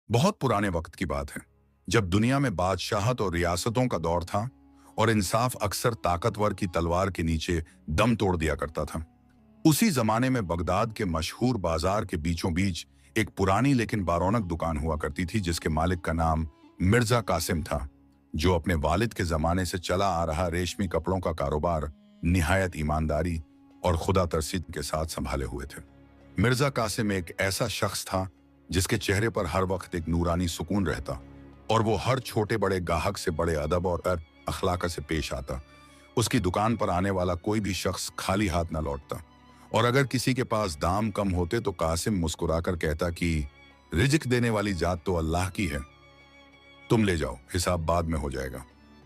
बहुत पुराने वक्त की बात है, जब दुनिया में बादशाहत और रियासतों का दौर था और इंसाफ अक्सर ताकतवर की तलवार के नीचे दम तोड़ दिया करता था। उसी जमाने में बगदाद के मशहूर बाजार के बीचों बीच एक पुरानी लेकिन बारौनक दुकान हुआ करती थी, जिसके मालिक का नाम मिर्जा कासिम था, जो अपने वालिद के जमाने से चला आ रहा रेशमी कपड़ों का कारोबार निहायत ईमानदारी और खुदा तरसी के साथ संभाले हुए थे। मिर्जा कासिम एक ऐसा शख्स था जिसके चेहरे पर हर वक्त एक नूरानी सुकून रहता और वो हर छोटे बड़े गाहक से बड़े अदब और अखलाक से पेश आता। उसकी दुकान पर आने वाला कोई भी शख्स खाली हाथ न लौटता, और अगर किसी के पास दाम कम होते तो कासिम मुस्कुराकर कहता कि रिज़्क देने वाली जात तो अल्लाह की है, तुम ले जाओ, हिसाब बाद में हो जाएगा।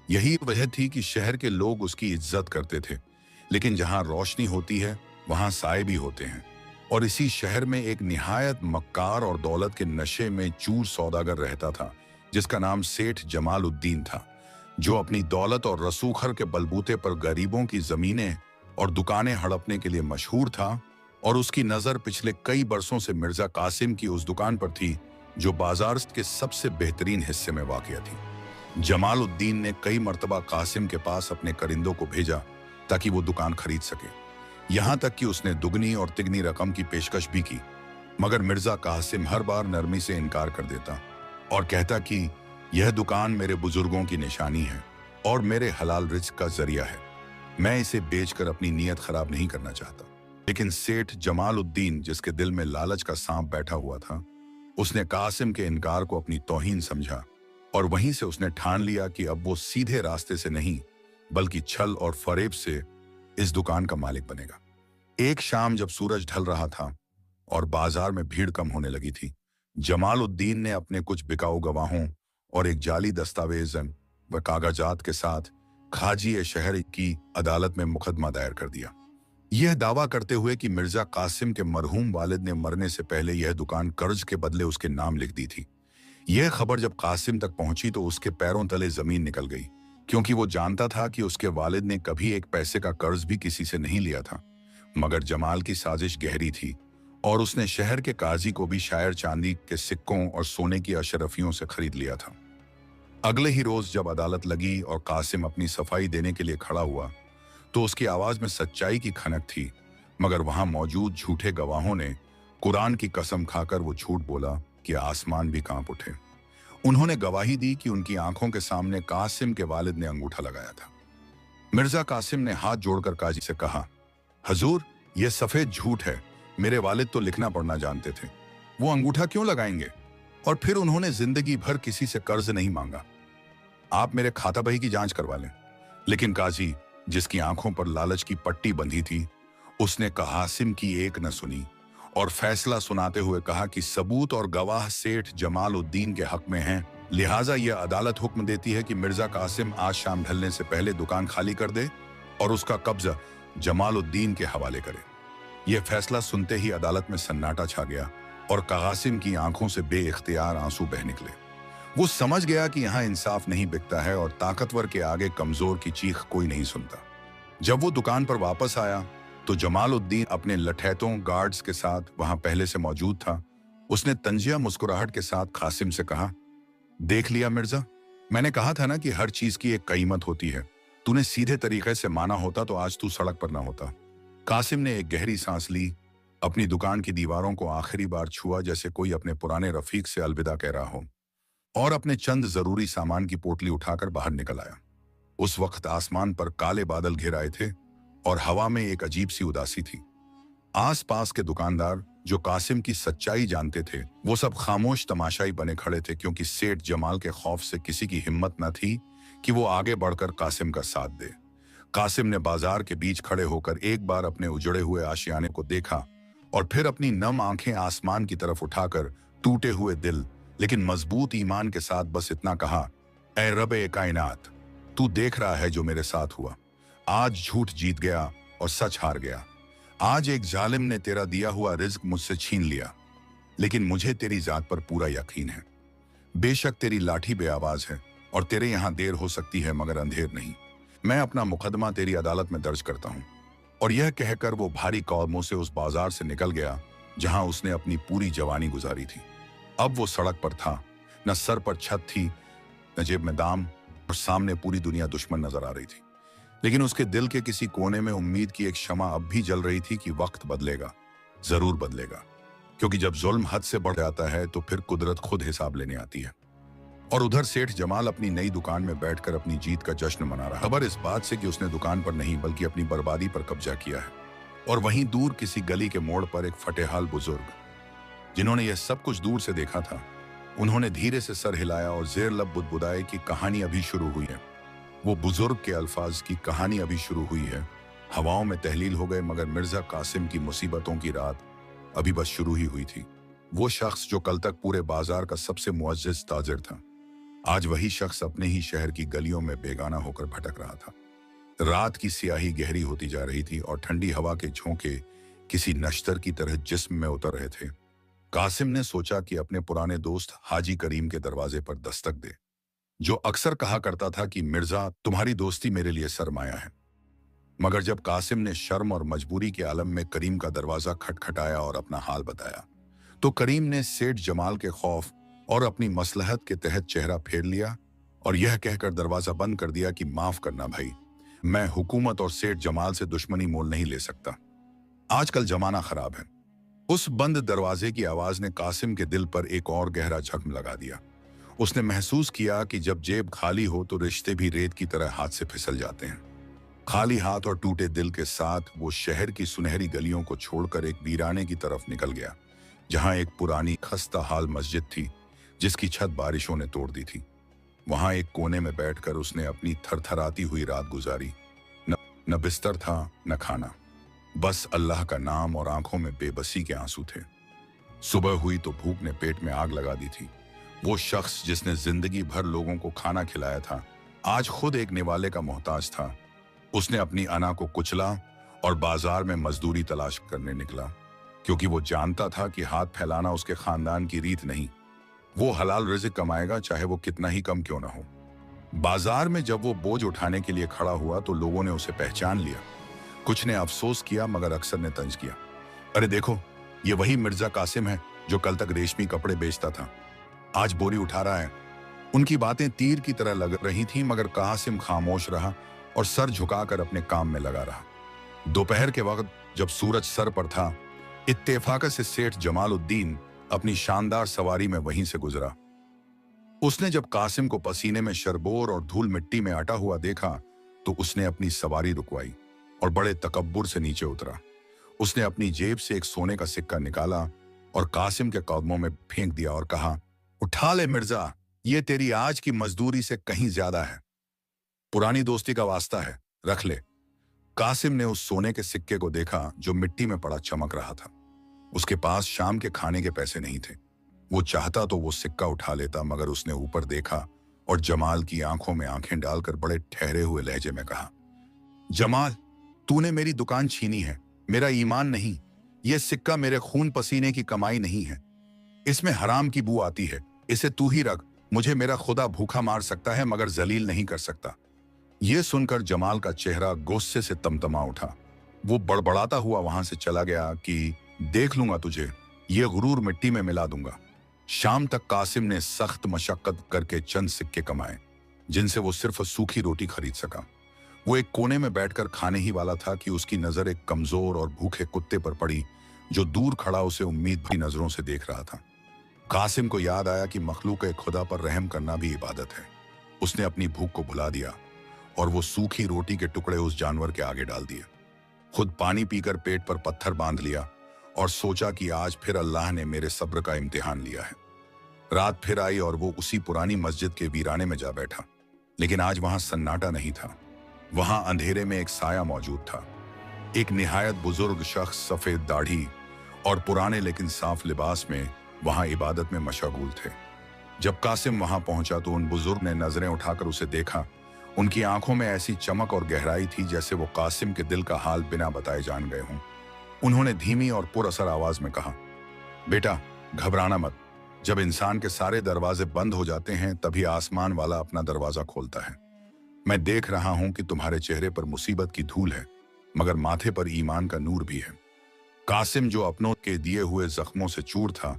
यही वजह थी कि शहर के लोग उसकी इज्जत करते थे, लेकिन जहां रोशनी होती है वहां साए भी होते हैं। और इसी शहर में एक निहायत मक्कार और दौलत के नशे में चूर सौदागर रहता था, जिसका नाम सेठ जमाल उद्दीन था, जो अपनी दौलत और रसूखर के बलबूते पर गरीबों की जमीनें और दुकानें हड़पने के लिए मशहूर था। और उसकी नजर पिछले कई बरसों से मिर्जा कासिम की उस दुकान पर थी जो बाजार के सबसे बेहतरीन हिस्से में वाक़या थी। जमाल उद्दीन ने कई मर्तबा कासिम के पास अपने करिंदों को भेजा ताकि वो दुकान खरीद सके, यहां तक कि उसने दुगनी और तिगनी रकम की पेशकश भी की, मगर मिर्जा कासिम हर बार नरमी से इनकार कर देता और कहता कि यह दुकान मेरे बुजुर्गों की निशानी है और मेरे हलाल रिज़्क का जरिया है, मैं इसे बेचकर अपनी नीयत खराब नहीं करना चाहता। लेकिन सेठ जमाल उद्दीन, जिसके दिल में लालच का सांप बैठा हुआ था, उसने कासिम के इनकार को अपनी तौहीन समझा और वहीं से उसने ठान लिया कि अब वो सीधे रास्ते से नहीं बल्कि छल और फरेब से इस दुकान का मालिक बनेगा। एक शाम जब सूरज ढल रहा था और बाजार में भीड़ कम होने लगी थी, जमाल उद्दीन ने अपने कुछ बिकाऊ गवाहों और एक जाली दस्तावेज व कागजात के साथ खाजी शहर की अदालत में मुकदमा दायर कर दिया, यह दावा करते हुए कि मिर्जा कासिम के मरहूम वालिद ने मरने से पहले यह दुकान कर्ज के बदले उसके नाम लिख दी थी। यह खबर जब कासिम तक पहुंची तो उसके पैरों तले जमीन निकल गई, क्योंकि वो जानता था कि उसके वालिद ने कभी एक पैसे का कर्ज भी किसी से नहीं लिया था। मगर जमाल की साजिश गहरी थी और उसने शहर के काजी को भी शायर चांदी के सिक्कों और सोने की अशरफियों से खरीद लिया था। अगले ही रोज जब अदालत लगी और कासिम अपनी सफाई देने के लिए खड़ा हुआ तो उसकी आवाज में सच्चाई की खनक थी, मगर वहां मौजूद झूठे गवाहों ने कुरान की कसम खाकर वो झूठ बोला कि आसमान भी कांप उठे। उन्होंने गवाही दी कि उनकी आंखों के सामने कासिम के वालिद ने अंगूठा लगाया था। मिर्जा कासिम ने हाथ जोड़कर काजी से कहा, हजूर, यह सफेद झूठ है, मेरे वालिद तो लिखना पढ़ना जानते थे, वो अंगूठा क्यों लगाएंगे? और फिर उन्होंने जिंदगी भर किसी से कर्ज नहीं मांगा, आप मेरे खाता बही की जांच करवा लें। लेकिन काजी, जिसकी आंखों पर लालच की पट्टी बंधी थी, उसने कासिम की एक न सुनी और फैसला सुनाते हुए कहा कि सबूत और गवाह सेठ जमाल उद्दीन के हक में हैं, लिहाजा यह अदालत हुक्म देती है कि मिर्जा कासिम आज शाम ढलने से पहले दुकान खाली कर दे और उसका कब्जा जमाल उद्दीन के हवाले करे। यह फैसला सुनते ही अदालत में सन्नाटा छा गया और कासिम की आंखों से बेइख्तियार आंसू बह निकले। वो समझ गया कि यहाँ इंसाफ नहीं बिकता है और ताकतवर के आगे कमजोर की चीख कोई नहीं सुनता। जब वो दुकान पर वापस आया तो जमाल उद्दीन अपने लठैतों गार्ड्स के साथ वहां पहले से मौजूद था। उसने तंजिया मुस्कुराहट के साथ कासिम से कहा, देख लिया मिर्जा, मैंने कहा था ना कि हर चीज की एक कीमत होती है, तूने सीधे तरीके से माना होता तो आज तू सड़क पर ना होता। कासिम ने एक गहरी सांस ली, अपनी दुकान की दीवारों को आखिरी बार छुआ जैसे कोई अपने पुराने रफीक से अलविदा कह रहा हो, और अपने चंद जरूरी सामान की पोटली उठाकर बाहर निकल आया। उस वक्त आसमान पर काले बादल घिर आए थे और हवा में एक अजीब सी उदासी थी। आसपास के दुकानदार जो कासिम की सच्चाई जानते थे, वो सब खामोश तमाशाई बने खड़े थे, क्योंकि सेठ जमाल के खौफ से किसी की हिम्मत न थी कि वो आगे बढ़कर कासिम का साथ दे। कासिम ने बाजार के बीच खड़े होकर एक बार अपने उजड़े हुए आशियाने को देखा और फिर अपनी नम आंखें आसमान की तरफ उठाकर टूटे हुए दिल लेकिन मजबूत ईमान के साथ बस इतना कहा, ऐ रब-ए कायनात, तू देख रहा है जो मेरे साथ हुआ। आज झूठ जीत गया और सच हार गया। आज एक जालिम ने तेरा दिया हुआ रिज्क मुझसे छीन लिया, लेकिन मुझे तेरी जात पर पूरा यकीन है। बेशक तेरी लाठी बेआवाज है और तेरे यहां देर हो सकती है, मगर अंधेर नहीं। मैं अपना मुकदमा तेरी अदालत में दर्ज करता हूं। और यह कहकर वो भारी कदमों से उस बाजार से निकल गया जहां उसने अपनी पूरी जवानी गुजारी थी। अब वो सड़क पर था न सर पर छत थी, न जेब में दाम, और सामने पूरी दुनिया दुश्मन नजर आ रही थी। लेकिन उसके दिल के किसी कोने में उम्मीद की एक शमा अब भी जल रही थी कि वक्त बदलेगा, जरूर बदलेगा। क्योंकि जब जुल्म हद से बढ़ जाता है तो फिर कुदरत खुद हिसाब लेने आती है। और उधर सेठ जमाल अपनी नई दुकान में बैठकर अपनी जीत का जश्न मना रहा, खबर इस बात से कि उसने दुकान पर नहीं बल्कि अपनी बर्बादी पर कब्जा किया है। और वहीं दूर किसी गली के मोड़ पर एक फटेहाल बुजुर्ग, जिन्होंने यह सब कुछ दूर से देखा था, उन्होंने धीरे से सर हिलाया और जेर लब बुदबुदाए कि कहानी अभी शुरू हुई है। वो बुजुर्ग के अल्फाज की कहानी अभी शुरू हुई है हवाओं में तहलील हो गए, मगर मिर्जा कासिम की मुसीबतों की रात अभी बस शुरू ही हुई थी। वो शख्स जो कल तक पूरे बाजार का सबसे मुअज्जिज ताजिर था, आज वही शख्स अपने ही शहर की गलियों में बेगाना होकर भटक रहा था। रात की स्याही गहरी होती जा रही थी और ठंडी हवा के झोंके किसी नश्तर की तरह जिस्म में उतर रहे थे। कासिम ने सोचा कि अपने पुराने दोस्त हाजी करीम के दरवाजे पर दस्तक दे, जो अक्सर कहा करता था कि मिर्जा, तुम्हारी दोस्ती मेरे लिए सरमाया है। मगर जब कासिम ने शर्म और मजबूरी के आलम में करीम का दरवाजा खटखटाया और अपना हाल बताया, तो करीम ने सेठ जमाल के खौफ और अपनी मसलहत के तहत चेहरा फेर लिया और यह कहकर दरवाजा बंद कर दिया कि माफ करना भाई, मैं हुकूमत और सेठ जमाल से दुश्मनी मोल नहीं ले सकता। आजकल जमाना खराब है। उस बंद दरवाजे की आवाज ने कासिम के दिल पर एक और गहरा जख्म लगा दिया। उसने महसूस किया कि जब जेब खाली हो तो रिश्ते भी रेत की तरह हाथ से फिसल जाते हैं। खाली हाथ और टूटे दिल के साथ वो शहर की सुनहरी गलियों को छोड़कर एक वीराने की तरफ निकल गया, जहां एक पुरानी खस्ता हाल मस्जिद थी जिसकी छत बारिशों ने तोड़ दी थी। वहां एक कोने में बैठकर उसने अपनी थरथराती हुई रात गुजारी। न बिस्तर था, न खाना, बस अल्लाह का नाम और आंखों में बेबसी के आंसू थे। सुबह हुई तो भूख ने पेट में आग लगा दी थी। वो शख्स जिसने जिंदगी भर लोगों को खाना खिलाया था, आज खुद एक निवाले का मोहताज था। उसने अपनी अना को कुचला और बाजार में मजदूरी तलाश करने निकला, क्योंकि वो जानता था कि हाथ फैलाना उसके खानदान की रीत नहीं। वो हलाल रिज़्क कमाएगा, चाहे वो कितना ही कम क्यों ना हो। बाजार में जब वो बोझ उठाने के लिए खड़ा हुआ तो लोगों ने उसे पहचान लिया। कुछ ने अफसोस किया, मगर अक्सर ने तंज किया, अरे देखो, ये वही मिर्जा कासिम है जो कल तक रेशमी कपड़े बेचता था, आज बोरी उठा रहा है। उनकी बातें तीर की तरह लग रही थीं, मगर कासिम खामोश रहा और सर झुकाकर अपने काम में लगा रहा। दोपहर के वक्त जब सूरज सर पर था, इत्तेफाक से सेठ जमालुद्दीन अपनी शानदार सवारी में वहीं से गुजरा। उसने जब कासिम को पसीने में शरबोर और धूल मिट्टी में अटा हुआ देखा तो उसने अपनी सवारी रुकवाई और बड़े तकब्बुर से नीचे उतरा। उसने अपनी जेब से एक सोने का सिक्का निकाला और कासिम के कदमों में फेंक दिया और कहा, उठा ले मिर्जा, ये तेरी आज की मजदूरी से कहीं ज्यादा है। पुरानी दोस्ती का वास्ता है, रख ले। कासिम ने उस सोने के सिक्के को देखा जो मिट्टी में पड़ा चमक रहा था। उसके पास शाम के खाने के पैसे नहीं थे। वो चाहता तो वो सिक्का उठा लेता, मगर उसने ऊपर देखा और जमाल की आंखों में आंखें डालकर बड़े ठहरे हुए लहजे में कहा, जमाल, तूने मेरी दुकान छीनी है, मेरा ईमान नहीं। यह सिक्का मेरे खून पसीने की कमाई नहीं है, इसमें हराम की बू आती है। इसे तू ही रख, मुझे मेरा खुदा भूखा मार सकता है मगर जलील नहीं कर सकता। यह सुनकर जमाल का चेहरा गुस्से से तमतमा उठा। वो बड़बड़ाता हुआ वहां से चला गया कि देख लूंगा तुझे, ये गुरूर मिट्टी में मिला दूंगा। शाम तक कासिम ने सख्त मशक्कत करके चंद सिक्के कमाए, जिनसे वो सिर्फ सूखी रोटी खरीद सका। वो एक कोने में बैठकर खाने ही वाला था कि उसकी नजर एक कमजोर और भूखे कुत्ते पर पड़ी, जो दूर खड़ा उसे उम्मीद भरी नजरों से देख रहा था। कासिम को याद आया कि मखलूक खुदा पर रहम करना भी इबादत है। उसने अपनी भूख को भुला दिया और वो सूखी रोटी के टुकड़े उस जानवर के आगे डाल दिए। खुद पानी पीकर पेट पर पत्थर बांध लिया और सोचा कि आज फिर अल्लाह ने मेरे सब्र का इम्तिहान लिया है। रात फिर आई और वो उसी पुरानी मस्जिद के वीराने में जा बैठा, लेकिन आज वहां सन्नाटा नहीं था। वहां अंधेरे में एक साया मौजूद था। एक निहायत बुजुर्ग शख्स सफेद दाढ़ी और पुराने लेकिन साफ लिबास में वहां इबादत में मशगूल थे। जब कासिम वहां पहुंचा तो उन बुजुर्ग ने नजरें उठाकर उसे देखा। उनकी आंखों में ऐसी चमक और गहराई थी जैसे वो कासिम के दिल का हाल बिना बताए जान गए हों। उन्होंने धीमी और पुरअसर आवाज में कहा, बेटा, घबराना मत। जब इंसान के सारे दरवाजे बंद हो जाते हैं तभी आसमान वाला अपना दरवाजा खोलता है। मैं देख रहा हूं कि तुम्हारे चेहरे पर मुसीबत की धूल है, मगर माथे पर ईमान का नूर भी है। कासिम, जो अपनों के दिए हुए जख्मों से चूर था,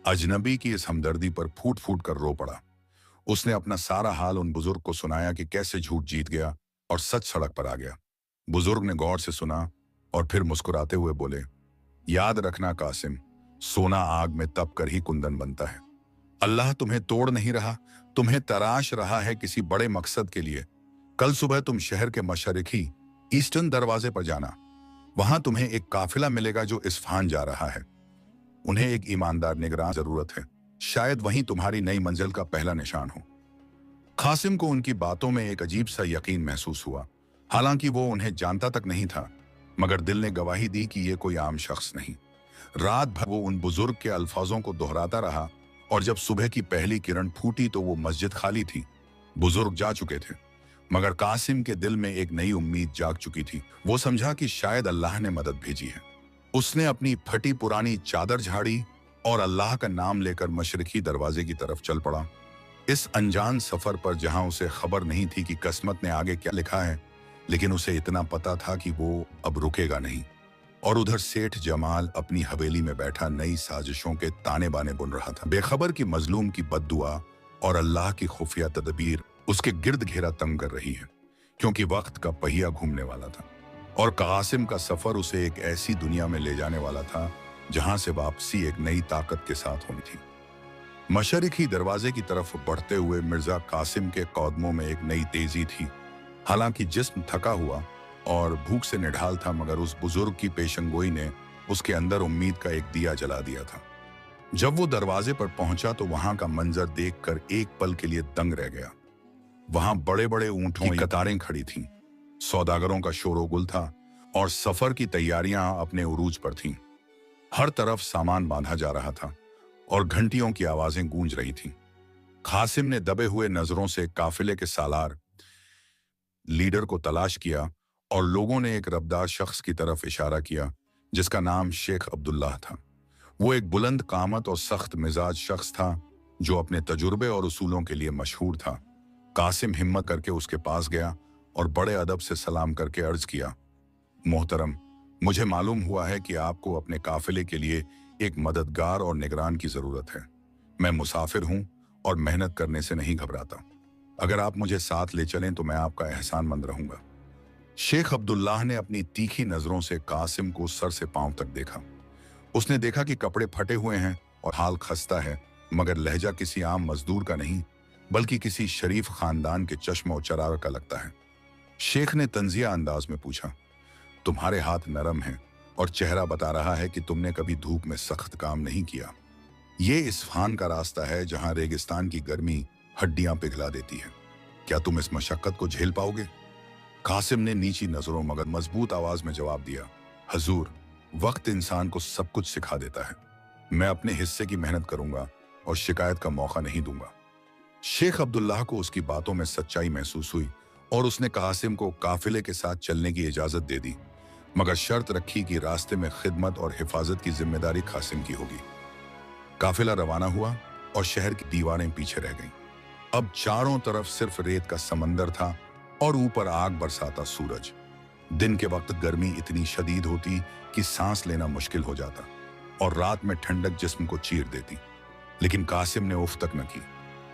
अजनबी की इस हमदर्दी पर फूट फूट कर रो पड़ा। उसने अपना सारा हाल उन बुजुर्ग को सुनाया कि कैसे झूठ जीत गया और सच सड़क पर आ गया। बुजुर्ग ने गौर से सुना और फिर मुस्कुराते हुए बोले, याद रखना कासिम, सोना आग में तप कर ही कुंदन बनता है। अल्लाह तुम्हें तोड़ नहीं रहा, तुम्हें तराश रहा है किसी बड़े मकसद के लिए। कल सुबह तुम शहर के मशरिकी ईस्टर्न दरवाजे पर जाना। वहां तुम्हें एक काफिला मिलेगा जो इस्फहान जा रहा है। उन्हें एक ईमानदार निगरान जरूरत है। शायद वहीं तुम्हारी नई मंजिल का पहला निशान हो। कासिम को उनकी बातों में एक अजीब सा यकीन महसूस हुआ। हालांकि वो उन्हें जानता तक नहीं था, मगर दिल ने गवाही दी कि ये कोई आम शख्स नहीं। रात भर वो उन बुजुर्ग के अल्फाजों को दोहराता रहा और जब सुबह की पहली किरण फूटी तो वो मस्जिद खाली थी। बुजुर्ग जा चुके थे, मगर कासिम के दिल में एक नई उम्मीद जाग चुकी थी। वो समझा कि शायद अल्लाह ने मदद भेजी है। उसने अपनी फटी पुरानी चादर झाड़ी और अल्लाह का नाम लेकर मशरिकी दरवाजे की तरफ चल पड़ा। इस अनजान सफर पर जहां उसे खबर नहीं थी कि किस्मत ने आगे क्या लिखा है, लेकिन उसे इतना पता था कि वो अब रुकेगा नहीं। और उधर सेठ जमाल अपनी हवेली में बैठा नई साजिशों के ताने बाने बुन रहा था। बेखबर की मजलूम की बद्दुआ और अल्लाह की खुफिया तदबीर उसके गिर्द घेरा तंग कर रही है, क्योंकि वक्त का पहिया घूमने वाला था और कासिम का सफर उसे एक ऐसी दुनिया में ले जाने वाला था जहां से वापसी एक नई ताकत के साथ होनी थी। मशरिकी दरवाजे की तरफ बढ़ते हुए मिर्जा कासिम के कदमों में एक नई तेजी थी। हालांकि जिस्म थका हुआ और भूख से निढाल था, मगर उस बुजुर्ग की पेशंगोई ने उसके अंदर उम्मीद का एक दिया जला दिया था। जब वो दरवाजे पर पहुंचा तो वहां का मंजर देखकर एक पल के लिए दंग रह गया। वहां बड़े बड़े ऊंटों की कतारें खड़ी थीं, सौदागरों का शोरोगुल था और सफर की तैयारियां अपने उरूज पर थीं। हर तरफ सामान बांधा जा रहा था और घंटियों की आवाजें गूंज रही थीं। कासिम ने दबे हुए नजरों से काफिले के सालार लीडर को तलाश किया और लोगों ने एक रबदार शख्स की तरफ इशारा किया जिसका नाम शेख अब्दुल्लाह था। वो एक बुलंद कामत और सख्त मिजाज शख्स था जो अपने तजुर्बे और उसूलों के लिए मशहूर था। कासिम हिम्मत करके उसके पास गया और बड़े अदब से सलाम करके अर्ज किया, मोहतरम, मुझे मालूम हुआ है कि आपको अपने काफिले के लिए एक मददगार और निगरान की जरूरत है। मैं मुसाफिर हूं और मेहनत करने से नहीं घबराता। अगर आप मुझे साथ ले चलें तो मैं आपका एहसानमंद रहूंगा। शेख अब्दुल्लाह ने अपनी तीखी नजरों से कासिम को सर से पांव तक देखा। उसने देखा कि कपड़े फटे हुए हैं और हाल खस्ता है, मगर लहजा किसी आम मजदूर का नहीं बल्कि किसी शरीफ खानदान के चश्मो चरार का लगता है। शेख ने तंजिया अंदाज में पूछा, तुम्हारे हाथ नरम हैं और चेहरा बता रहा है कि तुमने कभी धूप में सख्त काम नहीं किया। ये इस्फहान का रास्ता है जहां रेगिस्तान की गर्मी हड्डियां पिघला देती है। क्या तुम इस मशक्कत को झेल पाओगे? कासिम ने नीची नजरों मगर मजबूत आवाज में जवाब दिया, हजूर, वक्त इंसान को सब कुछ सिखा देता है। मैं अपने हिस्से की मेहनत करूंगा और शिकायत का मौका नहीं दूंगा। शेख अब्दुल्लाह को उसकी बातों में सच्चाई महसूस हुई और उसने कासिम को काफिले के साथ चलने की इजाजत दे दी, मगर शर्त रखी कि रास्ते में खिदमत और हिफाजत की जिम्मेदारी कासिम की होगी। काफिला रवाना हुआ और शहर की दीवारें पीछे रह गईं। अब चारों तरफ सिर्फ रेत का समंदर था और ऊपर आग बरसाता सूरज। दिन के वक्त गर्मी इतनी शदीद होती कि सांस लेना मुश्किल हो जाता और रात में ठंडक जिस्म को चीर देती। लेकिन कासिम ने उफ तक न की।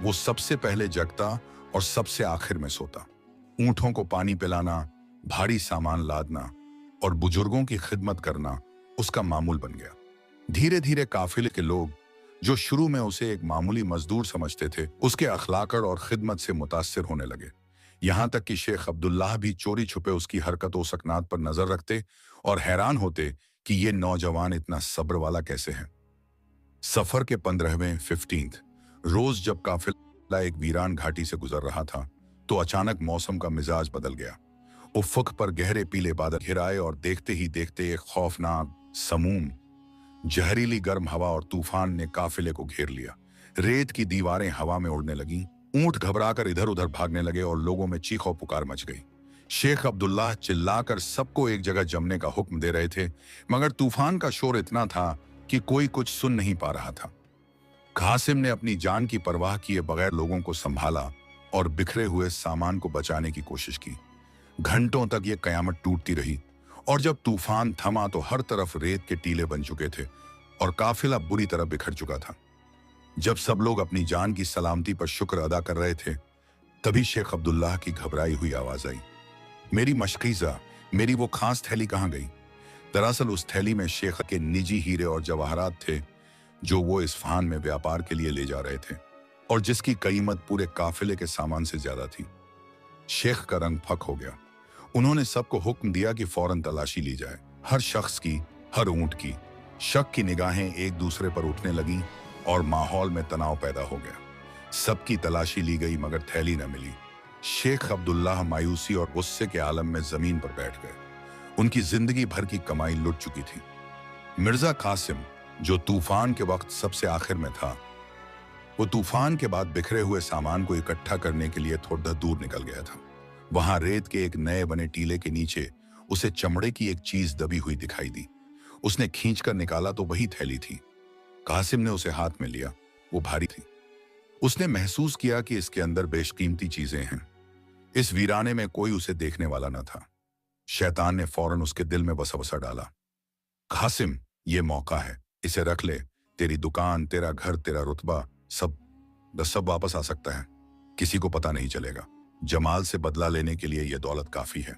वो सबसे पहले जगता और सबसे आखिर में सोता। ऊंटों को पानी पिलाना, भारी सामान लादना और बुजुर्गों की खिदमत करना उसका मामूल बन गया। धीरे धीरे काफिले के लोग जो शुरू में उसे एक मामूली मजदूर समझते थे, उसके अखलाक और खिदमत से मुतासिर होने लगे। यहां तक कि शेख अब्दुल्लाह भी चोरी छुपे उसकी हरकतों सकनात पर नजर रखते और हैरान होते कि ये नौजवान इतना सब्र वाला कैसे है। सफर के 15वें 15th रोज जब काफिला एक वीरान घाटी से गुजर रहा था तो अचानक मौसम का मिजाज बदल गया। उफ़्क़ पर गहरे पीले बादल घिर आए और देखते ही देखते एक खौफनाक, समूम, जहरीली गर्म हवा और तूफान ने काफिले को घेर लिया। रेत की दीवारें हवा में उड़ने लगीं, ऊंट घबराकर इधर उधर भागने लगे और लोगों में चीखों पुकार मच गई। शेख अब्दुल्लाह चिल्लाकर सबको एक जगह जमने का हुक्म दे रहे थे, मगर तूफान का शोर इतना था कि कोई कुछ सुन नहीं पा रहा था। कासिम ने अपनी जान की परवाह किए बगैर लोगों को संभाला और बिखरे हुए सामान को बचाने की कोशिश की। घंटों तक ये कयामत टूटती रही और जब तूफान थमा तो हर तरफ रेत के टीले बन चुके थे और काफिला बुरी तरह बिखर चुका था। जब सब लोग अपनी जान की सलामती पर शुक्र अदा कर रहे थे, तभी शेख अब्दुल्लाह की घबराई हुई आवाज आई, मेरी मशकीज़ा, मेरी वो खास थैली कहाँ गई? दरअसल उस थैली में शेख के निजी हीरे और जवाहरात थे, जो वो इस्फहान में व्यापार के लिए ले जा रहे थे और जिसकी कीमत पूरे काफिले के सामान से ज्यादा थी। शेख का रंग फक हो गया। उन्होंने सबको हुक्म दिया कि फौरन तलाशी ली जाए। हर शख्स की, हर ऊंट की, शक की निगाहें एक दूसरे पर उठने लगीं और माहौल में तनाव पैदा हो गया। सबकी तलाशी ली गई मगर थैली न मिली। शेख अब्दुल्लाह मायूसी और गुस्से के आलम में जमीन पर बैठ गए। उनकी जिंदगी भर की कमाई लुट चुकी थी। मिर्जा कासिम, जो तूफान के वक्त सबसे आखिर में था, वो तूफान के बाद बिखरे हुए सामान को इकट्ठा करने के लिए थोड़ा दूर निकल गया था। वहां रेत के एक नए बने टीले के नीचे उसे चमड़े की एक चीज दबी हुई दिखाई दी। उसने खींचकर निकाला तो वही थैली थी। कासिम ने उसे हाथ में लिया। वो भारी थी। उसने महसूस किया कि इसके अंदर बेशकीमती चीजें हैं। इस वीराने में कोई उसे देखने वाला न था। शैतान ने फौरन उसके दिल में वसवसा डाला, कासिम, ये मौका है, इसे रख ले। तेरी दुकान, तेरा घर, तेरा रुतबा, सब वापस आ सकता है। किसी को पता नहीं चलेगा। जमाल से बदला लेने के लिए यह दौलत काफी है।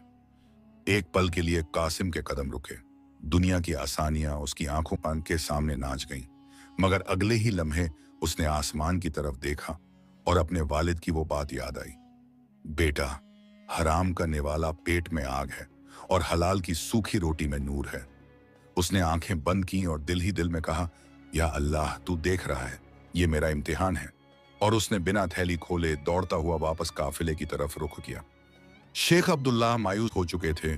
एक पल के लिए कासिम के कदम रुके। दुनिया की आसानियां उसकी आंखों के सामने नाच गईं, मगर अगले ही लम्हे उसने आसमान की तरफ देखा और अपने वालिद की वो बात याद आई, बेटा, हराम का निवाला पेट में आग है और हलाल की सूखी रोटी में नूर है। उसने आंखें बंद की और दिल ही दिल में कहा, या अल्लाह, तू देख रहा है, ये मेरा इम्तिहान है। और उसने बिना थैली खोले दौड़ता हुआ वापस काफिले की तरफ रुख किया। शेख अब्दुल्लाह मायूस हो चुके थे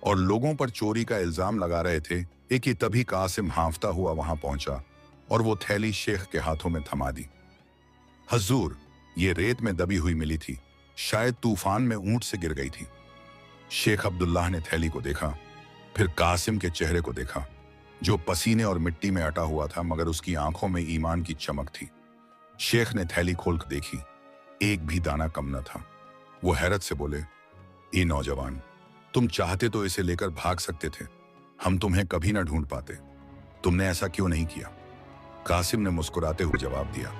और लोगों पर चोरी का इल्जाम लगा रहे थे। एक ही तभी कासिम हांफता हुआ वहां पहुंचा और वो थैली शेख के हाथों में थमा दी। हजूर, ये रेत में दबी हुई मिली थी, शायद तूफान में ऊंट से गिर गई थी। शेख अब्दुल्लाह ने थैली को देखा, फिर कासिम के चेहरे को देखा, जो पसीने और मिट्टी में अटा हुआ था, मगर उसकी आंखों में ईमान की चमक थी। शेख ने थैली खोलकर देखी, एक भी दाना कम न था। वो हैरत से बोले, ए नौजवान, तुम चाहते तो इसे लेकर भाग सकते थे, हम तुम्हें कभी ना ढूंढ पाते। तुमने ऐसा क्यों नहीं किया? कासिम ने मुस्कुराते हुए जवाब दिया,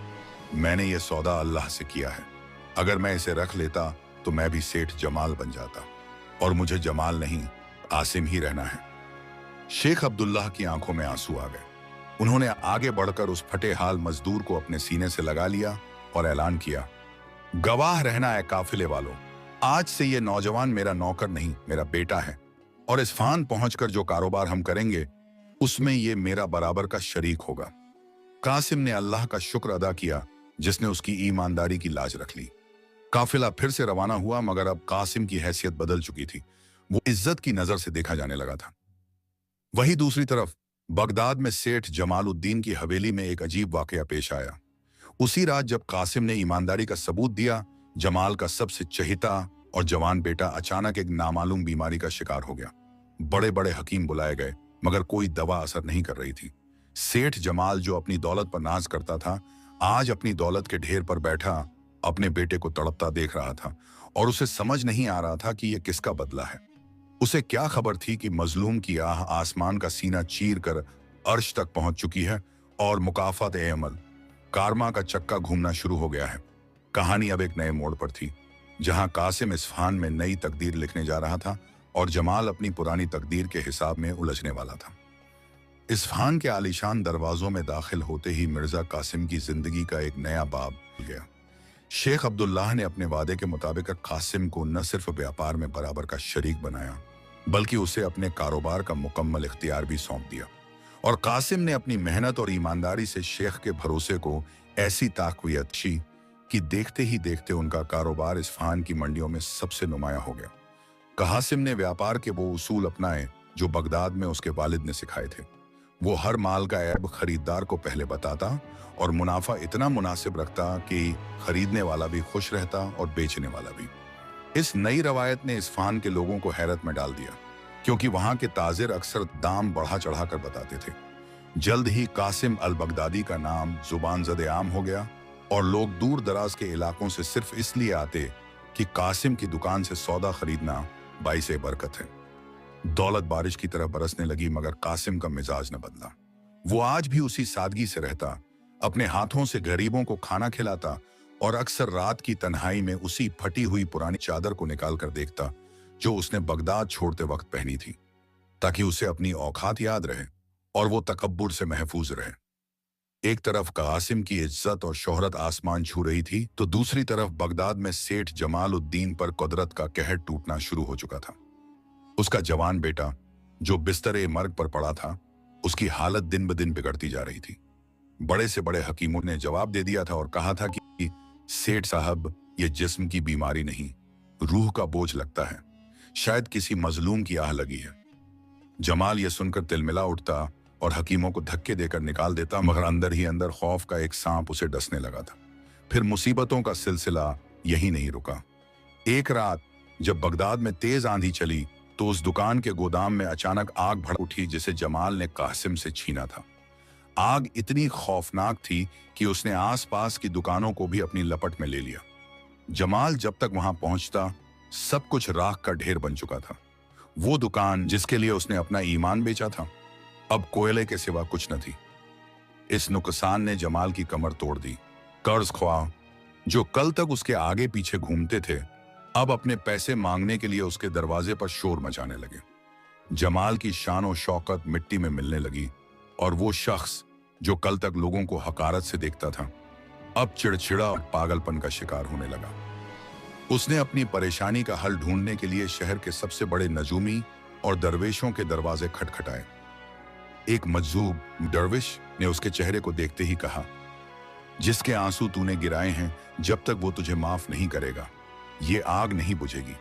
मैंने ये सौदा अल्लाह से किया है। अगर मैं इसे रख लेता तो मैं भी सेठ जमाल बन जाता, और मुझे जमाल नहीं, आसिम ही रहना है। शेख अब्दुल्लाह की आंखों में आंसू आ गए। उन्होंने आगे बढ़कर उस फटे हाल मजदूर को अपने सीने से लगा लिया और ऐलान किया, गवाह रहना है काफिले वालों, आज से ये नौजवान मेरा नौकर नहीं, मेरा बेटा है, और इस्फहान पहुंचकर जो कारोबार हम करेंगे उसमें ये मेरा बराबर का शरीक होगा। कासिम ने अल्लाह का शुक्र अदा किया जिसने उसकी ईमानदारी की लाज रख ली। काफिला फिर से रवाना हुआ, मगर अब कासिम की हैसियत बदल चुकी थी। वो इज्जत की नजर से देखा जाने लगा था। वहीं दूसरी तरफ बगदाद में सेठ जमालुद्दीन की हवेली में एक अजीब वाकया पेश आया। उसी रात जब कासिम ने ईमानदारी का सबूत दिया, जमाल का सबसे चहेता और जवान बेटा अचानक एक नामालूम बीमारी का शिकार हो गया। बड़े बड़े हकीम बुलाए गए, मगर कोई दवा असर नहीं कर रही थी। सेठ जमाल, जो अपनी दौलत पर नाज करता था, आज अपनी दौलत के ढेर पर बैठा अपने बेटे को तड़पता देख रहा था और उसे समझ नहीं आ रहा था कि यह किसका बदला है। उसे क्या खबर थी कि मजलूम की आह आसमान का सीना चीर कर अर्श तक पहुंच चुकी है और मुकाफात ए अमल, कारमा का चक्का घूमना शुरू हो गया है। कहानी अब एक नए मोड़ पर थी, जहां कासिम इस्फहान में नई तकदीर लिखने जा रहा था और जमाल अपनी पुरानी तकदीर के हिसाब में उलझने वाला था। इस्फहान के आलीशान दरवाजों में दाखिल होते ही मिर्जा कासिम की जिंदगी का एक नया बाब खुल गया। शेख अब्दुल्लाह ने अपने वादे के मुताबिक कासिम को न सिर्फ व्यापार में बराबर का शरीक बनाया, बल्कि उसे अपने कारोबार का मुकम्मल इख्तियार भी सौंप दिया। और कासिम ने अपनी मेहनत और ईमानदारी से शेख के भरोसे को ऐसी ताकवियत दी कि देखते ही देखते उनका कारोबार इस्फहान की मंडियों में सबसे नुमाया हो गया। कासिम ने व्यापार के वो उसूल अपनाए जो बगदाद में उसके वालिद ने सिखाए थे। वो हर माल का ऐब खरीदार को पहले बताता और मुनाफा इतना मुनासिब रखता कि खरीदने वाला भी खुश रहता और बेचने वाला भी। इस नई रवायत ने इस्फहान के लोगों को हैरत में डाल दिया, क्योंकि वहां के ताजिर अक्सर दाम बढ़ा चढ़ाकर बताते थे। जल्द ही कासिम अल बगदादी का नाम जुबान ज़दे आम हो गया और लोग दूर दराज के इलाकों से सिर्फ इसलिए आते कि कासिम की दुकान से सौदा खरीदना बाइसे बरकत है। दौलत बारिश की तरह बरसने लगी, मगर कासिम का मिजाज न बदला। वो आज भी उसी सादगी से रहता, अपने हाथों से गरीबों को खाना खिलाता और अक्सर रात की तन्हाई में उसी फटी हुई पुरानी चादर को निकाल कर देखता जो उसने बगदाद छोड़ते वक्त पहनी थी, ताकि उसे अपनी औकात याद रहे और वो तकब्बुर से महफूज रहे। एक तरफ कासिम की इज्जत और शोहरत आसमान छू रही थी, तो दूसरी तरफ बगदाद में सेठ जमाल उद्दीन पर कुदरत का कहर टूटना शुरू हो चुका था। उसका जवान बेटा जो बिस्तरे मर्ग पर पड़ा था, उसकी हालत दिन ब दिन बिगड़ती जा रही थी। बड़े से बड़े हकीमों ने जवाब दे दिया था और कहा था कि सेठ साहब, ये जिस्म की बीमारी नहीं, रूह का बोझ लगता है, शायद किसी मजलूम की आह लगी है। जमाल ये सुनकर तिलमिला उठता और हकीमों को धक्के देकर निकाल देता, मगर अंदर ही अंदर खौफ का एक सांप उसे डसने लगा था। फिर मुसीबतों का सिलसिला यही नहीं रुका। एक रात जब बगदाद में तेज आंधी चली, तो उस दुकान के गोदाम में अचानक आग भड़क उठी जिसे जमाल ने कासिम से छीना था। आग इतनी खौफनाक थी कि उसने आसपास की दुकानों को भी अपनी लपट में ले लिया। जमाल जब तक वहां पहुंचता, सब कुछ राख का ढेर बन चुका था। वो दुकान जिसके लिए उसने अपना ईमान बेचा था, अब कोयले के सिवा कुछ न थी। इस नुकसान ने जमाल की कमर तोड़ दी। कर्ज ख्वाह जो कल तक उसके आगे पीछे घूमते थे, अब अपने पैसे मांगने के लिए उसके दरवाजे पर शोर मचाने लगे। जमाल की शान और शौकत मिट्टी में मिलने लगी और वो शख्स जो कल तक लोगों को हकारत से देखता था, अब चिड़चिड़ा और पागलपन का शिकार होने लगा। उसने अपनी परेशानी का हल ढूंढने के लिए शहर के सबसे बड़े नजूमी और दरवेशों के दरवाजे खटखटाए। एक मजजूब दरविश ने उसके चेहरे को देखते ही कहा, जिसके आंसू तूने गिराए हैं, जब तक वो तुझे माफ नहीं करेगा, ये आग नहीं बुझेगी।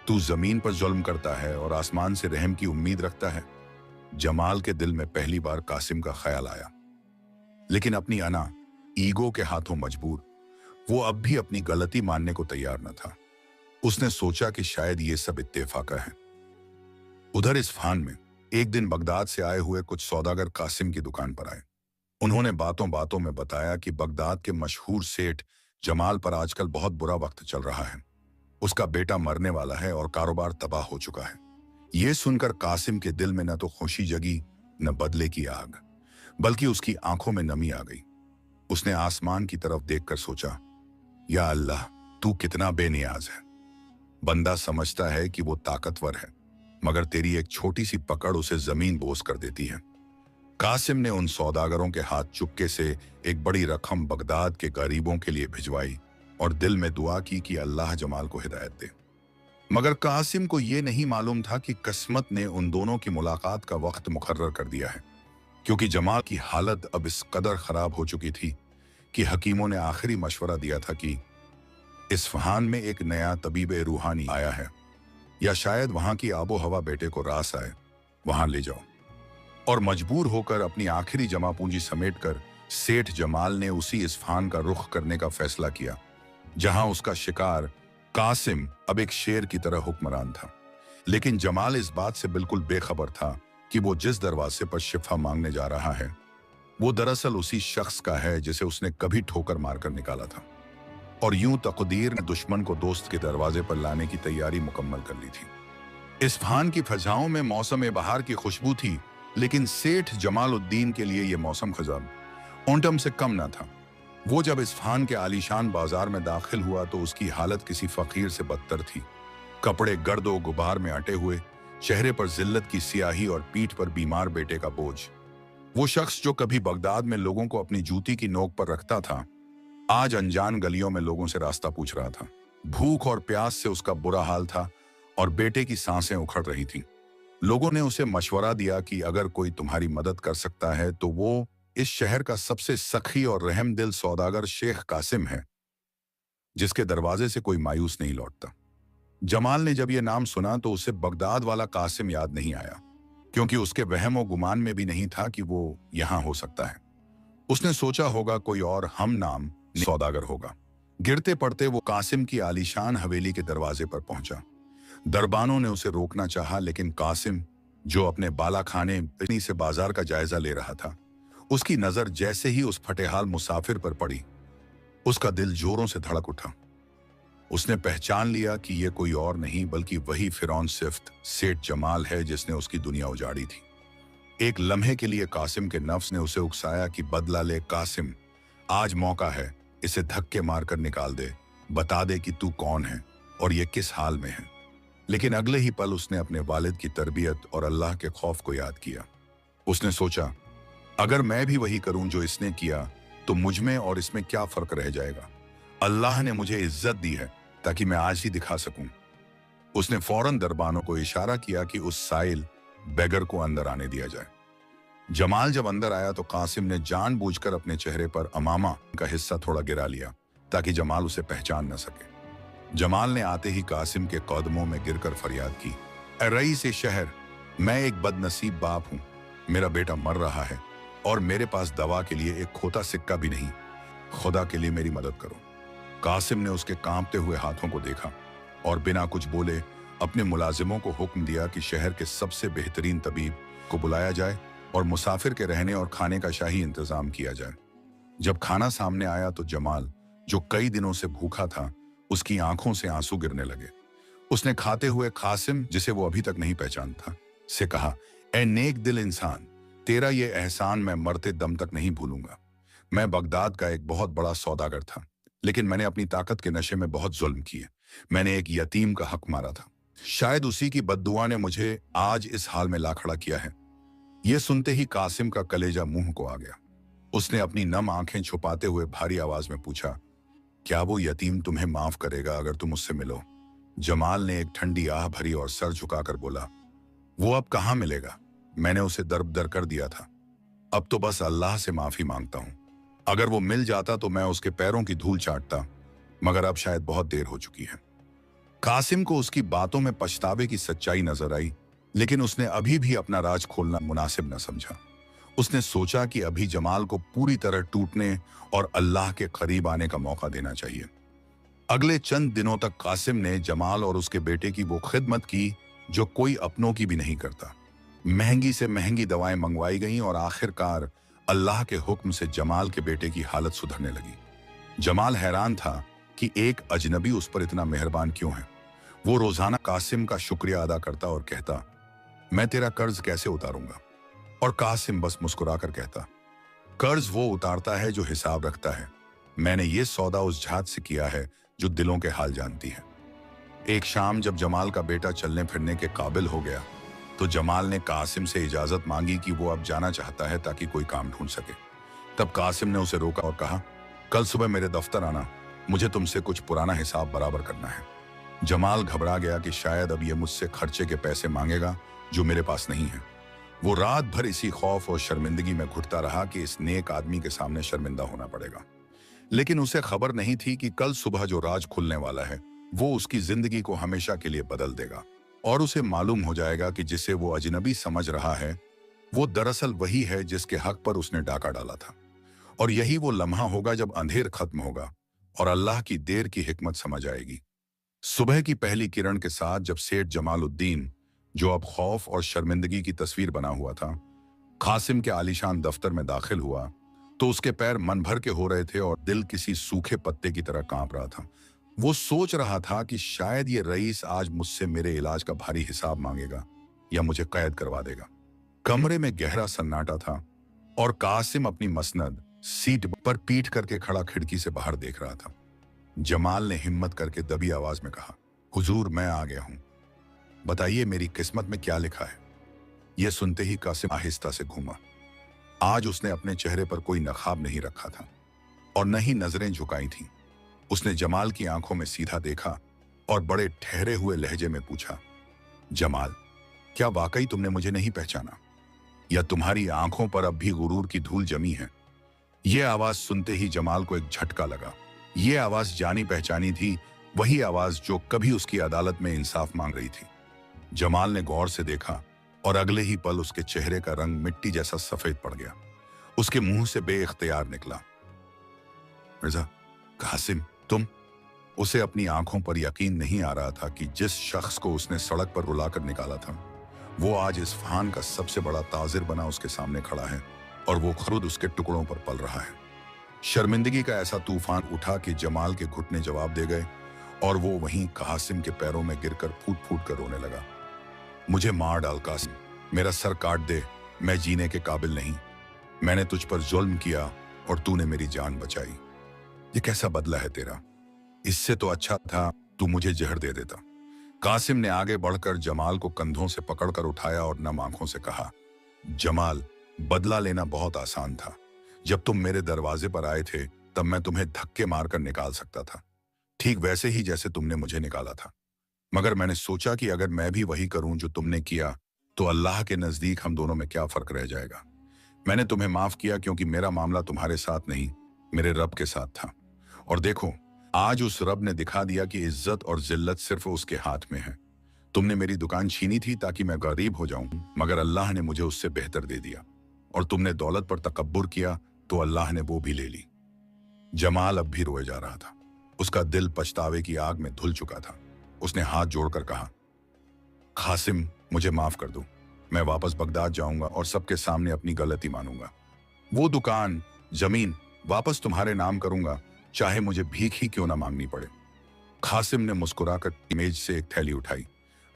तू जमीन पर जुल्म करता है और आसमान से रहम की उम्मीद रखता है। जमाल के दिल में पहली बार कासिम का ख्याल आया, लेकिन अपनी अना, ईगो के हाथों मजबूर, वो अब भी अपनी गलती मानने को तैयार न था। उसने सोचा कि शायद ये सब इत्तेफाक है। उधर इस्फहान में एक दिन बगदाद से आए हुए कुछ सौदागर कासिम की दुकान पर आए। उन्होंने बातों बातों में बताया कि बगदाद के मशहूर सेठ जमाल पर आजकल बहुत बुरा वक्त चल रहा है। उसका बेटा मरने वाला है और कारोबार तबाह हो चुका है। ये सुनकर कासिम के दिल में न तो खुशी जगी, न बदले की आग, बल्कि उसकी आंखों में नमी आ गई। उसने आसमान की तरफ देखकर सोचा, या अल्लाह, तू कितना बेनियाज है। बंदा समझता है कि वो ताकतवर है, मगर तेरी एक छोटी सी पकड़ उसे जमीन बोस कर देती है। कासिम ने उन सौदागरों के हाथ चुपके से एक बड़ी रकम बगदाद के गरीबों के लिए भिजवाई और दिल में दुआ की कि अल्लाह जमाल को हिदायत दे। मगर कासिम को यह नहीं मालूम था कि किस्मत ने उन दोनों की मुलाकात का वक्त मुकर्रर कर दिया है, क्योंकि जमाल की हालत अब इस कदर खराब हो चुकी थी कि हकीमों ने आखिरी मशवरा दिया था कि इस्फहान में एक नया तबीब रूहानी आया है, या शायद वहां की आबो हवा बेटे को रास आए, वहां ले जाओ। और मजबूर होकर अपनी आखिरी जमा पूंजी समेटकर सेठ जमाल ने उसी इस्फहान का रुख करने का फैसला किया, जहां उसका शिकार कासिम अब एक शेर की तरह हुक्मरान था। लेकिन जमाल इस बात से बिल्कुल बेखबर था कि वो जिस दरवाजे पर शिफा मांगने जा रहा है, वो दरअसल उसी शख्स का है जिसे उसने कभी ठोकर मारकर निकाला था। और यूं तकदीर ने दुश्मन को दोस्त के दरवाजे पर लाने की तैयारी मुकम्मल कर ली थी। इस्फहान की फजाओं में मौसम बहार की खुशबू थी, लेकिन सेठ जमाल उद्दीन के लिए यह मौसम खजाब ओंटम से कम ना था। वो जब इस्फहान के आलीशान बाजार में दाखिल हुआ तो उसकी हालत किसी फकीर से बदतर थी। कपड़े गर्दो गुबार में अटे हुए, चेहरे पर जिल्लत की सियाही और पीठ पर बीमार बेटे का बोझ। वो शख्स जो कभी बगदाद में लोगों को अपनी जूती की नोक पर रखता था, आज अनजान गलियों में लोगों से रास्ता पूछ रहा था। भूख और प्यास से उसका बुरा हाल था और बेटे की सांसें उखड़ रही थीं। लोगों ने उसे मशवरा दिया कि अगर कोई तुम्हारी मदद कर सकता है तो वो इस शहर का सबसे सखी और रहमदिल सौदागर शेख कासिम है, जिसके दरवाजे से कोई मायूस नहीं लौटता। जमाल ने जब ये नाम सुना तो उसे बगदाद वाला कासिम याद नहीं आया, क्योंकि उसके वहम और गुमान में भी नहीं था कि वो यहां हो सकता है। उसने सोचा होगा कोई और हम नाम सौदागर होगा। गिरते पड़ते वो कासिम की आलीशान हवेली के दरवाजे पर पहुंचा। दरबानों ने उसे रोकना चाहा, लेकिन कासिम, जो अपने बाला खाने से बाजार का जायजा ले रहा था, उसकी नजर जैसे ही उस फटेहाल मुसाफिर पर पड़ी, उसका दिल जोरों से धड़क उठा। उसने पहचान लिया कि यह कोई और नहीं बल्कि वही फिरौन सिफ्त सेठ जमाल है जिसने उसकी दुनिया उजाड़ी थी। एक लम्हे के लिए कासिम के नफ्स ने उसे उकसाया कि बदला ले कासिम, आज मौका है, इसे धक्के मारकर निकाल दे, बता दे कि तू कौन है और ये किस हाल में है। लेकिन अगले ही पल उसने अपने वालिद की तरबियत और अल्लाह के खौफ को याद किया। उसने सोचा, अगर मैं भी वही करूं जो इसने किया तो मुझ में और इसमें क्या फर्क रह जाएगा। अल्लाह ने मुझे इज्जत दी है ताकि मैं आज ही दिखा सकूं। उसने फौरन दरबानों को इशारा किया कि उस साइल बेगर को अंदर आने दिया जाए। जमाल जब अंदर आया तो कासिम ने जानबूझकर अपने चेहरे पर अमामा का हिस्सा थोड़ा गिरा लिया ताकि जमाल उसे पहचान न सके। जमाल ने आते ही कासिम के कदमों में गिरकर फरियाद की, ए रईस शहर, मैं एक बदनसीब बाप हूं, मेरा बेटा मर रहा है और मेरे पास दवा के लिए एक खोता सिक्का भी नहीं, खुदा के लिए मेरी मदद करो। कासिम ने उसके कांपते हुए हाथों को देखा और बिना कुछ बोले अपने मुलाजिमों को हुक्म दिया कि शहर के सबसे बेहतरीन तबीब को बुलाया जाए और मुसाफिर के रहने और खाने का शाही इंतजाम किया जाए। जब खाना सामने आया तो जमाल, जो कई दिनों से भूखा था, उसकी आंखों से आंसू गिरने लगे। उसने खाते हुए कासिम, जिसे वो अभी तक नहीं पहचानता, से कहा, ए नेक दिल इंसान, तेरा ये एहसान मैं मरते दम तक नहीं भूलूंगा। मैं बगदाद का एक बहुत बड़ा सौदागर था, लेकिन मैंने अपनी ताकत के नशे में बहुत जुल्म किए। मैंने एक यतीम का हक मारा था। शायद उसी की बद्दुआ ने मुझे आज इस हाल में ला खड़ा किया है। यह सुनते ही कासिम का कलेजा मुंह को आ गया। उसने अपनी नम आंखें छुपाते हुए भारी आवाज में पूछा, क्या वो यतीम तुम्हें माफ करेगा अगर तुम उससे मिलो? जमाल ने एक ठंडी आह भरी और सर झुकाकर बोला, वो अब कहां मिलेगा? मैंने उसे दरबदर कर दिया था। अब तो बस अल्लाह से माफी मांगता हूं। अगर वो मिल जाता तो मैं उसके पैरों की धूल चाटता, मगर अब शायद बहुत देर हो चुकी है। कासिम को उसकी बातों में पछतावे की सच्चाई नजर आई, लेकिन उसने अभी भी अपना राज खोलना मुनासिब न समझा। उसने सोचा कि अभी जमाल को पूरी तरह टूटने और अल्लाह के करीब आने का मौका देना चाहिए। अगले चंद दिनों तक कासिम ने जमाल और उसके बेटे की वो खिदमत की जो कोई अपनों की भी नहीं करता। महंगी से महंगी दवाएं मंगवाई गईं और आखिरकार अल्लाह के हुक्म से जमाल के बेटे की हालत सुधरने लगी। जमाल हैरान था कि एक अजनबी उस पर इतना मेहरबान क्यों है। वो रोजाना कासिम का शुक्रिया अदा करता और कहता, मैं तेरा कर्ज कैसे उतारूंगा? और कासिम बस मुस्कुराकर कहता, कर्ज वो उतारता है जो हिसाब रखता है। मैंने ये सौदा उस जात से किया है जो दिलों के हाल जानती है। एक शाम जब जमाल का बेटा चलने फिरने के काबिल हो गया तो जमाल ने कासिम से इजाजत मांगी कि वो अब जाना चाहता है ताकि कोई काम ढूंढ सके। तब कासिम ने उसे रोका और कहा, कल सुबह मेरे दफ्तर आना, मुझे तुमसे कुछ पुराना हिसाब बराबर करना है। जमाल घबरा गया कि शायद अब ये मुझसे खर्चे के पैसे मांगेगा जो मेरे पास नहीं है। वो रात भर इसी खौफ और शर्मिंदगी में घुटता रहा कि इस नेक आदमी के सामने शर्मिंदा होना पड़ेगा। लेकिन उसे खबर नहीं थी कि कल सुबह जो राज खुलने वाला है वो उसकी जिंदगी को हमेशा के लिए बदल देगा और उसे मालूम हो जाएगा कि जिसे वो अजनबी समझ रहा है वो दरअसल वही है जिसके हक पर उसने डाका डाला था। और यही वो लम्हा होगा जब अंधेर खत्म होगा और अल्लाह की देर की हिकमत समझ आएगी। सुबह की पहली किरण के साथ जब सेठ जमालुद्दीन, जो अब खौफ और शर्मिंदगी की तस्वीर बना हुआ था, कासिम के आलीशान दफ्तर में दाखिल हुआ तो उसके पैर मन भर के हो रहे थे और दिल किसी सूखे पत्ते की तरह कांप रहा था। वो सोच रहा था कि शायद ये रईस आज मुझसे मेरे इलाज का भारी हिसाब मांगेगा या मुझे कैद करवा देगा। कमरे में गहरा सन्नाटा था और कासिम अपनी मसनद सीट पर पीठ करके खड़ा खिड़की से बाहर देख रहा था। जमाल ने हिम्मत करके दबी आवाज में कहा, हुजूर मैं आ गया हूं, बताइए मेरी किस्मत में क्या लिखा है। यह सुनते ही कासिम आहिस्ता से घूमा। आज उसने अपने चेहरे पर कोई नकाब नहीं रखा था और न ही नजरें झुकाई थीं। उसने जमाल की आंखों में सीधा देखा और बड़े ठहरे हुए लहजे में पूछा, जमाल, क्या वाकई तुमने मुझे नहीं पहचाना या तुम्हारी आंखों पर अब भी गुरूर की धूल जमी है? यह आवाज सुनते ही जमाल को एक झटका लगा। यह आवाज जानी पहचानी थी, वही आवाज जो कभी उसकी अदालत में इंसाफ मांग रही थी। जमाल ने गौर से देखा और अगले ही पल उसके चेहरे का रंग मिट्टी जैसा सफेद पड़ गया। उसके मुंह से बेइख्तियार निकला, मिर्जा कासिम तुम? उसे अपनी आंखों पर यकीन नहीं आ रहा था कि जिस शख्स को उसने सड़क पर रुलाकर निकाला था वो आज इस्फहान का सबसे बड़ा ताजिर बना उसके सामने खड़ा है और वो खुद उसके टुकड़ों पर पल रहा है। शर्मिंदगी का ऐसा तूफान उठा कि जमाल के घुटने जवाब दे गए और वो वहीं कासिम के पैरों में गिरकर फूट फूट कर रोने लगा। मुझे मार डाल कासिम, मेरा सर काट दे, मैं जीने के काबिल नहीं, मैंने तुझ पर जुल्म किया और तूने मेरी जान बचाई। ये कैसा बदला है तेरा? इससे तो अच्छा था तू मुझे जहर दे देता। कासिम ने आगे बढ़कर जमाल को कंधों से पकड़कर उठाया और नम आंखों से कहा, जमाल, बदला लेना बहुत आसान था। जब तुम मेरे दरवाजे पर आए थे तब मैं तुम्हें धक्के मारकर निकाल सकता था, ठीक वैसे ही जैसे तुमने मुझे निकाला था। मगर मैंने सोचा कि अगर मैं भी वही करूं जो तुमने किया तो अल्लाह के नजदीक हम दोनों में क्या फर्क रह जाएगा। मैंने तुम्हें माफ किया क्योंकि मेरा मामला तुम्हारे साथ नहीं, मेरे रब के साथ था। और देखो, आज उस रब ने दिखा दिया कि इज्जत और जिल्लत सिर्फ उसके हाथ में है। तुमने मेरी दुकान छीनी थी ताकि मैं गरीब हो जाऊं, मगर अल्लाह ने मुझे उससे बेहतर दे दिया। और तुमने दौलत पर तकब्बुर किया तो अल्लाह ने वो भी ले ली। जमाल अब भी रोए जा रहा था। उसका दिल पछतावे की आग में धुल चुका था। उसने हाथ जोड़कर कहा, कासिम, मुझे माफ कर दो। मैं वापस बगदाद जाऊंगा और सबके सामने अपनी गलती मानूंगा। वो दुकान, जमीन वापस तुम्हारे नाम करूंगा, चाहे मुझे भीख ही क्यों ना मांगनी पड़े। कासिम ने मुस्कुराकर मेज से एक थैली उठाई,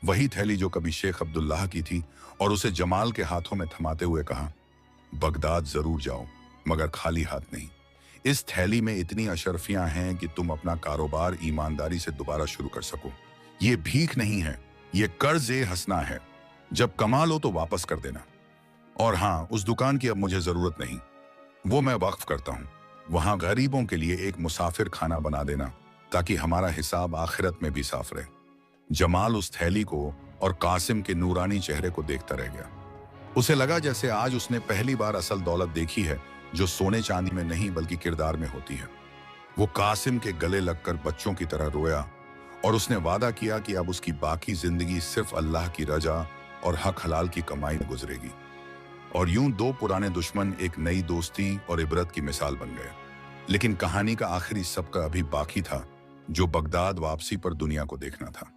वही थैली जो कभी शेख अब्दुल्लाह की थी, और उसे जमाल के हाथों में थमाते हुए कहा, बगदाद जरूर जाओ, मगर खाली हाथ नहीं। इस थैली में इतनी अशरफियां हैं कि तुम अपना कारोबार ईमानदारी से दोबारा शुरू कर सको। ये भीख नहीं है, ये कर्ज-ए हसना है। जब कमा लो तो वापस कर देना। और हाँ, उस दुकान की अब मुझे जरूरत नहीं, वो मैं वक्फ करता हूँ। वहां गरीबों के लिए एक मुसाफिर खाना बना देना ताकि हमारा हिसाब आखिरत में भी साफ रहे। जमाल उस थैली को और कासिम के नूरानी चेहरे को देखता रह गया। उसे लगा जैसे आज उसने पहली बार असल दौलत देखी है, जो सोने चांदी में नहीं बल्कि किरदार में होती है। वो कासिम के गले लगकर बच्चों की तरह रोया और उसने वादा किया कि अब उसकी बाकी जिंदगी सिर्फ अल्लाह की रजा और हक हलाल की कमाई में गुजरेगी। और यूं दो पुराने दुश्मन एक नई दोस्ती और इबरत की मिसाल बन गए। लेकिन कहानी का आखिरी सबका अभी बाकी था, जो बगदाद वापसी पर दुनिया को देखना था।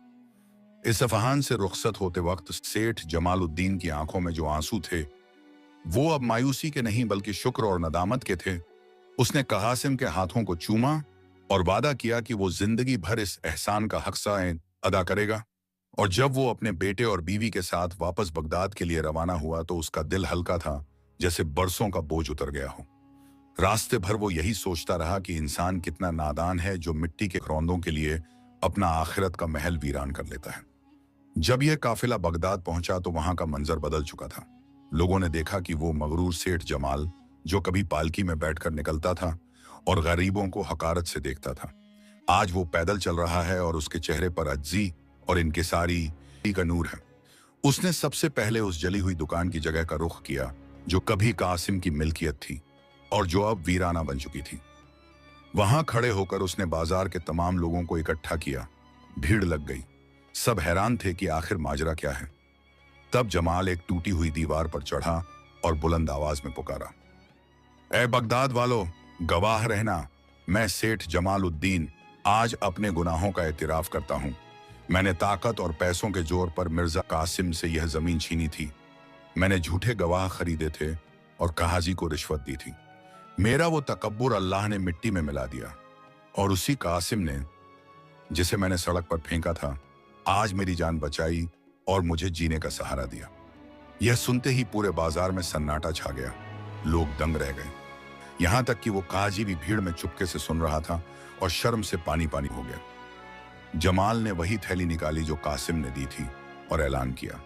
इस अफहान से रुखसत होते वक्त सेठ जमालुद्दीन की आंखों में जो आंसू थे, वो अब मायूसी के नहीं बल्कि शुक्र और नदामत के थे। उसने कासिम के हाथों को चूमा और वादा किया कि वो जिंदगी भर इस एहसान का हक़ अदा करेगा। और जब वो अपने बेटे और बीवी के साथ वापस बगदाद के लिए रवाना हुआ तो उसका दिल हल्का था, जैसे बरसों का बोझ उतर गया हो। रास्ते भर वो यही सोचता रहा कि इंसान कितना नादान है जो मिट्टी के रौंदों के लिए अपना आखिरत का महल वीरान कर लेता है। जब यह काफिला बगदाद पहुंचा तो वहां का मंजर बदल चुका था। लोगों ने देखा कि वो मगरूर सेठ जमाल, जो कभी पालकी में बैठकर निकलता था और गरीबों को हकारत से देखता था, आज वो पैदल चल रहा है और उसके चेहरे पर अज्जी और इनकिसारी का नूर है। उसने सबसे पहले उस जली हुई दुकान की जगह का रुख किया जो कभी कासिम की मिल्कियत थी और जो अब वीराना बन चुकी थी। वहां खड़े होकर उसने बाजार के तमाम लोगों को इकट्ठा किया। भीड़ लग गई, सब हैरान थे कि आखिर माजरा क्या है। तब जमाल एक टूटी हुई दीवार पर चढ़ा और बुलंद आवाज में पुकारा, ए बगदाद वालों, गवाह रहना, मैं सेठ जमालुद्दीन आज अपने गुनाहों का एतराफ करता हूं। मैंने ताकत और पैसों के जोर पर मिर्जा कासिम से यह जमीन छीनी थी। मैंने झूठे गवाह खरीदे थे और काजी को रिश्वत दी थी। मेरा वो तकब्बुर अल्लाह ने मिट्टी में मिला दिया और उसी कासिम ने, जिसे मैंने सड़क पर फेंका था, आज मेरी जान बचाई और मुझे जीने का सहारा दिया। यह सुनते ही पूरे बाजार में सन्नाटा छा गया। लोग दंग रह गए, यहां तक कि वो काजी भी भीड़ में चुपके से सुन रहा था और शर्म से पानी पानी हो गया। जमाल ने वही थैली निकाली जो कासिम ने दी थी और ऐलान किया,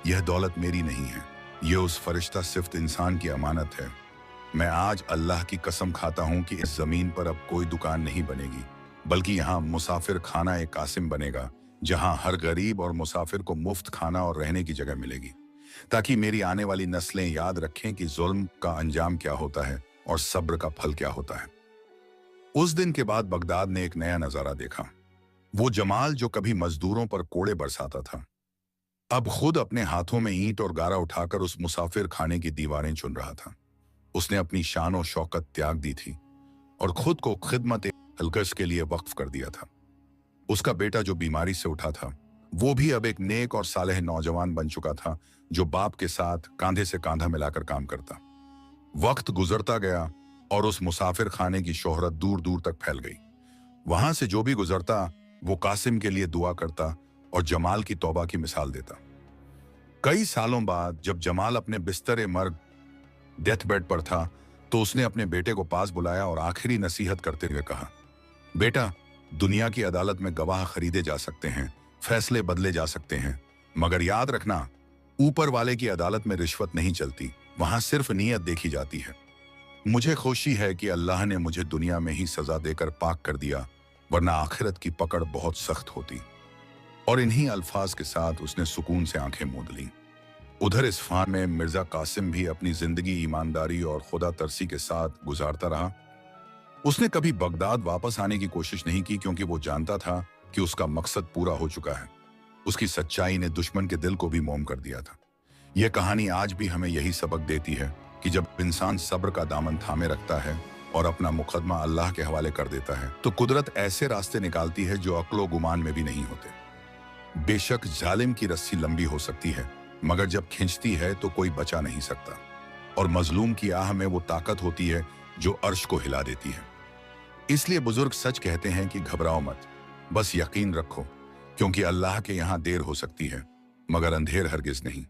यह दौलत मेरी नहीं है, यह उस फरिश्ता सिफ्त इंसान की अमानत है। मैं आज अल्लाह की कसम खाता हूं कि इस जमीन पर अब कोई दुकान नहीं बनेगी, बल्कि यहाँ मुसाफिर खाना एक कासिम बनेगा, जहां हर गरीब और मुसाफिर को मुफ्त खाना और रहने की जगह मिलेगी, ताकि मेरी आने वाली नस्लें याद रखें कि जुल्म का अंजाम क्या होता है और सब्र का फल क्या होता है। उस दिन के बाद बगदाद ने एक नया नजारा देखा। वो जमाल जो कभी मजदूरों पर कोड़े बरसाता था, अब खुद अपने हाथों में ईंट और गारा उठाकर उस मुसाफिर खाने की दीवारें चुन रहा था। उसने अपनी शान और शौकत त्याग दी थी और खुद को खिदमत हलकश के लिए वक्फ कर दिया था। उसका बेटा जो बीमारी से उठा था, वो भी अब एक नेक और सालेह नौजवान बन चुका था, जो बाप के साथ कांधे से कांधा मिलाकर काम करता। वक्त गुजरता गया और उस मुसाफिर खाने की शोहरत दूर दूर तक फैल गई। वहां से जो भी गुजरता वो कासिम के लिए दुआ करता और जमाल की तौबा की मिसाल देता। कई सालों बाद जब जमाल अपने बिस्तर मर्ग डेथ बेड पर था, तो उसने अपने बेटे को पास बुलाया और आखिरी नसीहत करते हुए कहा, बेटा, दुनिया की अदालत में गवाह खरीदे जा सकते हैं, फैसले बदले जा सकते हैं, मगर याद रखना, ऊपर वाले की अदालत में रिश्वत नहीं चलती, वहां सिर्फ नीयत देखी जाती है। मुझे खुशी है कि अल्लाह ने मुझे दुनिया में ही सजा देकर पाक कर दिया, वरना आखिरत की पकड़ बहुत सख्त होती। और इन्हीं अल्फाज के साथ उसने सुकून से आंखें मूंद लीं। उधर इस्फहान में मिर्जा कासिम भी अपनी जिंदगी ईमानदारी और खुदा तरसी के साथ गुजारता रहा। उसने कभी बगदाद वापस आने की कोशिश नहीं की, क्योंकि वो जानता था कि उसका मकसद पूरा हो चुका है। उसकी सच्चाई ने दुश्मन के दिल को भी मोम कर दिया था। यह कहानी आज भी हमें यही सबक देती है कि जब इंसान सब्र का दामन थामे रखता है और अपना मुकदमा अल्लाह के हवाले कर देता है, तो कुदरत ऐसे रास्ते निकालती है जो अक्लो गुमान में भी नहीं होते। बेशक जालिम की रस्सी लंबी हो सकती है, मगर जब खींचती है तो कोई बचा नहीं सकता। और मजलूम की आह में वो ताकत होती है जो अर्श को हिला देती है। इसलिए बुजुर्ग सच कहते हैं कि घबराओ मत, बस यकीन रखो, क्योंकि अल्लाह के यहाँ देर हो सकती है, मगर अंधेर हरगिज नहीं।